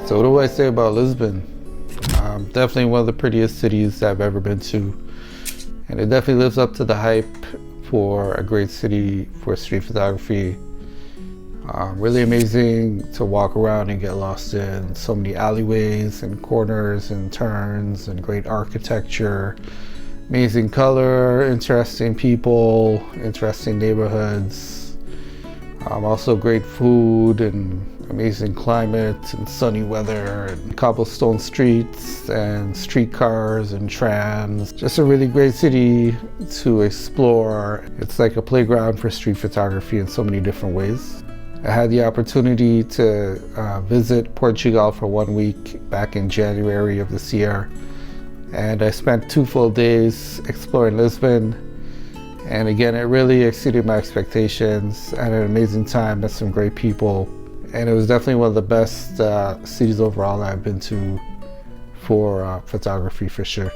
So what do I say about Lisbon? Definitely one of the prettiest cities I've ever been to. And it definitely lives up to the hype for a great city for street photography. Really amazing to walk around and get lost in. So many alleyways and corners and turns and great architecture. Amazing color, interesting people, interesting neighborhoods. Also great food and amazing climate and sunny weather and cobblestone streets and streetcars and trams. Just a really great city to explore. It's like a playground for street photography in so many different ways. I had the opportunity to visit Portugal for 1 week back in January of this year. And I spent 2 full days exploring Lisbon. And again, it really exceeded my expectations. I had an amazing time, met some great people. And it was definitely one of the best cities overall I've been to for photography for sure.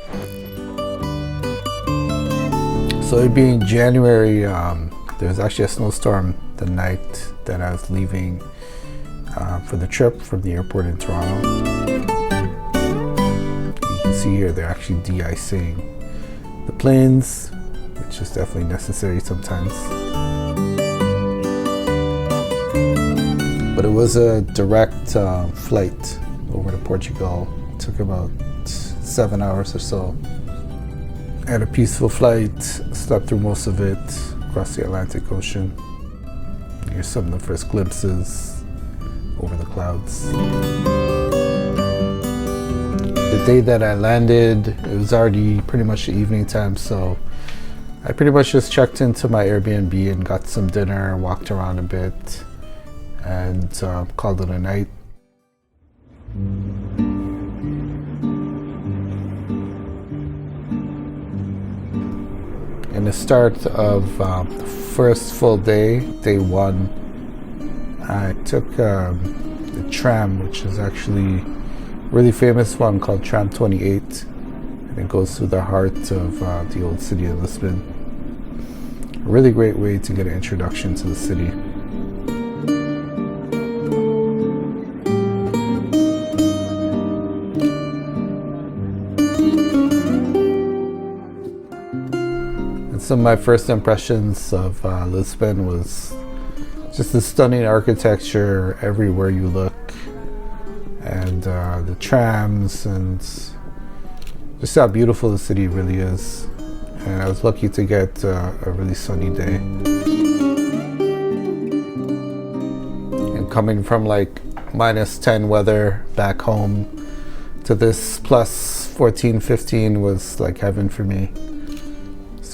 So it being January, there was actually a snowstorm the night that I was leaving for the trip from the airport in Toronto. You can see here they're actually de-icing the planes, which is definitely necessary sometimes. But it was a direct flight over to Portugal. It took about 7 hours or so. I had a peaceful flight, slept through most of it, across the Atlantic Ocean. Here's some of the first glimpses over the clouds. The day that I landed, it was already pretty much the evening time, so I pretty much just checked into my Airbnb and got some dinner, walked around a bit, and called it a night. In the start of the first full day, day 1, I took the tram, which is actually a really famous one called Tram 28, and it goes through the heart of the old city of Lisbon. A really great way to get an introduction to the city. Some of my first impressions of Lisbon was just the stunning architecture everywhere you look, and the trams, and just how beautiful the city really is. And I was lucky to get a really sunny day. And coming from like -10 weather back home to this plus 14, 15 was like heaven for me.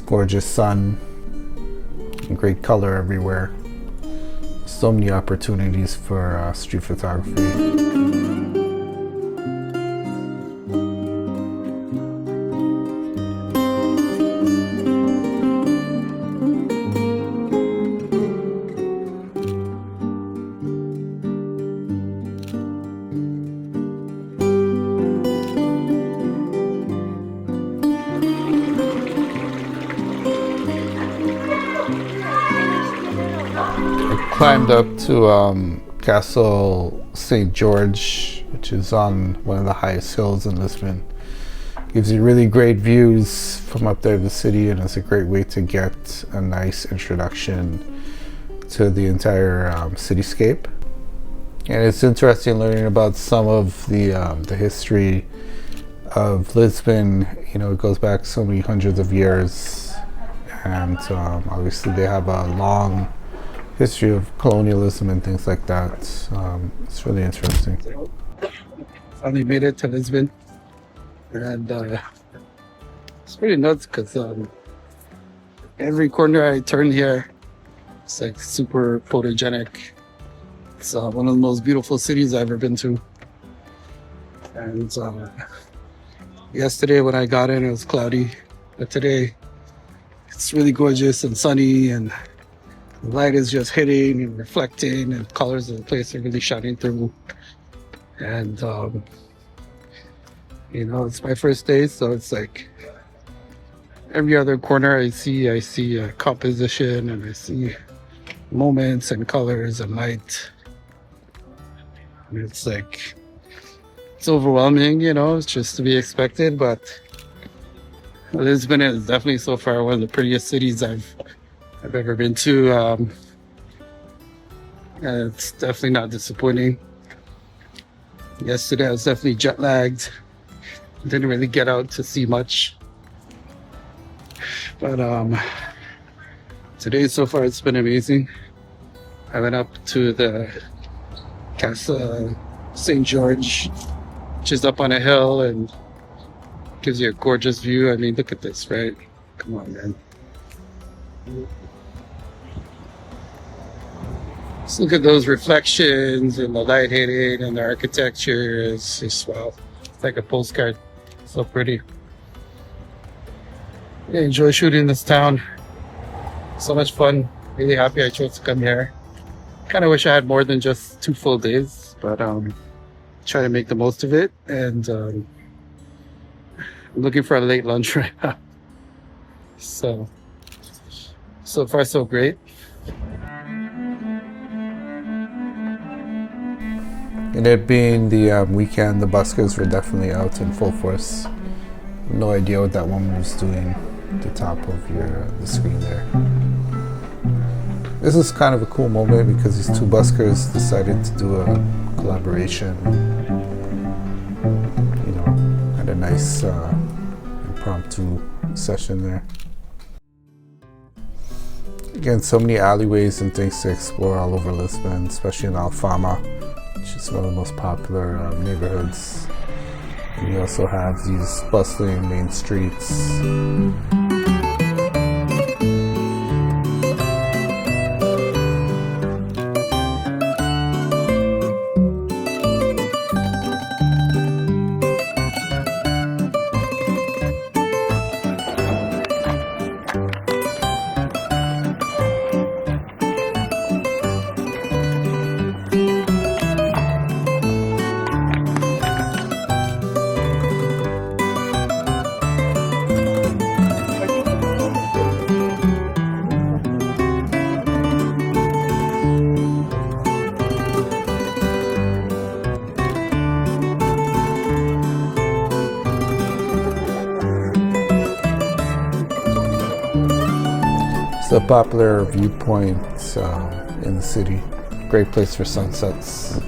Gorgeous sun, and great color everywhere. So many opportunities for street photography. Climbed up to Castle St. George, which is on one of the highest hills in Lisbon. Gives you really great views from up there of the city, and it's a great way to get a nice introduction to the entire cityscape. And it's interesting learning about some of the history of Lisbon. You know, it goes back so many hundreds of years, and obviously they have a long history of colonialism and things like that. It's really interesting. Finally made it to Lisbon, and it's pretty nuts because every corner I turn here, it's like super photogenic. It's one of the most beautiful cities I've ever been to. And yesterday when I got in, it was cloudy, but today it's really gorgeous and sunny, and the light is just hitting and reflecting, and colors of the place are really shining through. And you know, it's my first day, so it's like every other corner I see a composition, and I see moments and colors and light. And it's like It's overwhelming, you know, it's just to be expected, but Lisbon is definitely so far one of the prettiest cities I've ever been to. And it's definitely not disappointing. Yesterday I was definitely jet lagged. Didn't really get out to see much. But today so far it's been amazing. I went up to the Casa St. George, which is up on a hill and gives you a gorgeous view. I mean, look at this, right? Come on, man. Just look at those reflections and the light hitting and the architecture. It's just wow. It's like a postcard. So pretty. Yeah, enjoy shooting this town. So much fun. Really happy I chose to come here. Kind of wish I had more than just 2 full days, but try to make the most of it. And I'm looking for a late lunch right now. So far so great. And it being the weekend, the buskers were definitely out in full force. No idea what that woman was doing at the top of the screen there. This is kind of a cool moment because these 2 buskers decided to do a collaboration. You know, had a nice impromptu session there. Again, so many alleyways and things to explore all over Lisbon, especially in Alfama, which is one of the most popular neighborhoods. And you also have these bustling main streets. It's a popular viewpoint in the city. Great place for sunsets.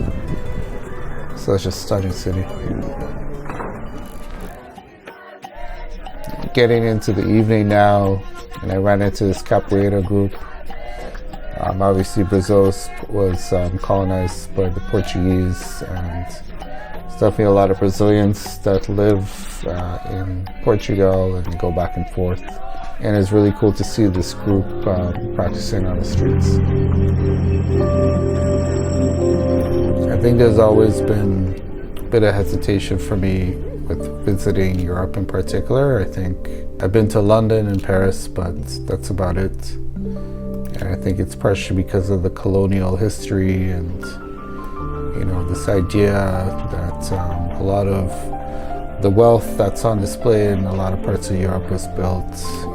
Such a stunning city. Getting into the evening now, and I ran into this capoeira group. Obviously Brazil was colonized by the Portuguese, and there's definitely a lot of Brazilians that live in Portugal and go back and forth. And it's really cool to see this group practicing on the streets. I think there's always been a bit of hesitation for me with visiting Europe in particular. I think I've been to London and Paris, but that's about it. And I think it's partially because of the colonial history and, you know, this idea that a lot of the wealth that's on display in a lot of parts of Europe was built,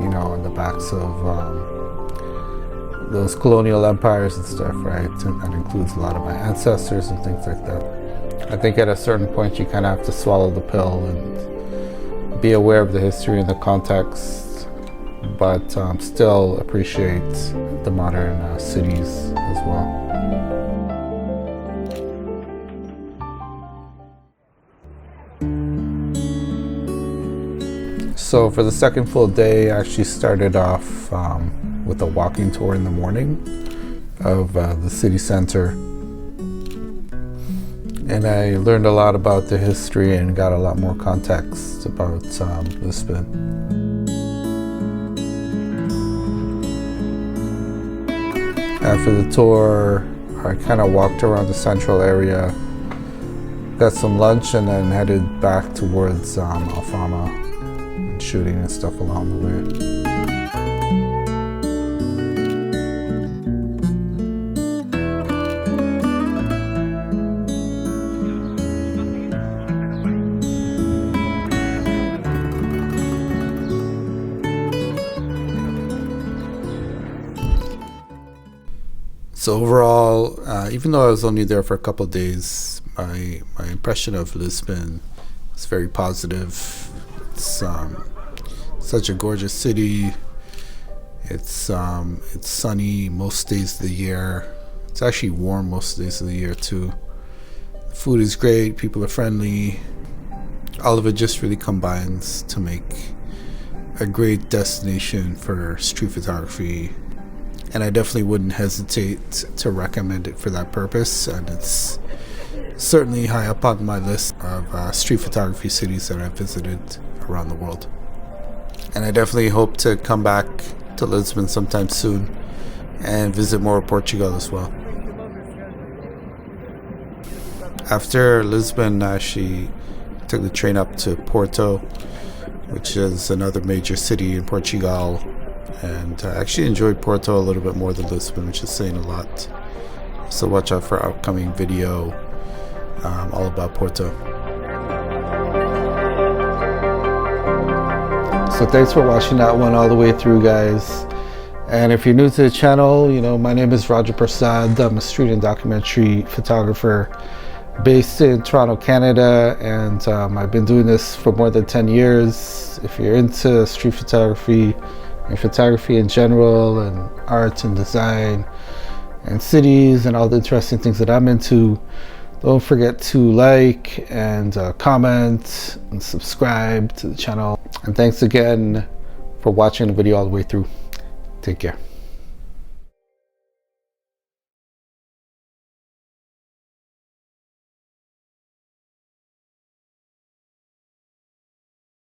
you know, on the backs of those colonial empires and stuff, right? And that includes a lot of my ancestors and things like that. I think at a certain point you kind of have to swallow the pill and be aware of the history and the context, but still appreciate the modern cities as well. So for the second full day, I actually started off with a walking tour in the morning of the city center. And I learned a lot about the history and got a lot more context about Lisbon. After the tour, I kind of walked around the central area, got some lunch, and then headed back towards Alfama, shooting and stuff along the way. So overall, even though I was only there for a couple of days, my impression of Lisbon is very positive. It's such a gorgeous city. It's sunny most days of the year. It's actually warm most days of the year too. The food is great. People are friendly. All of it just really combines to make a great destination for street photography, and I definitely wouldn't hesitate to recommend it for that purpose. And it's certainly high up on my list of street photography cities that I've visited around the world. And I definitely hope to come back to Lisbon sometime soon and visit more of Portugal as well. After Lisbon, I actually took the train up to Porto, which is another major city in Portugal, and I actually enjoyed Porto a little bit more than Lisbon, which is saying a lot. So watch out for our upcoming video all about Porto. So thanks for watching that one all the way through, guys. And if you're new to the channel, my name is Roger Prasad. I'm a street and documentary photographer based in Toronto, Canada, and I've been doing this for more than 10 years. If you're into street photography and photography in general, and art and design and cities and all the interesting things that I'm into, don't forget to like and comment and subscribe to the channel. And thanks again for watching the video all the way through. Take care.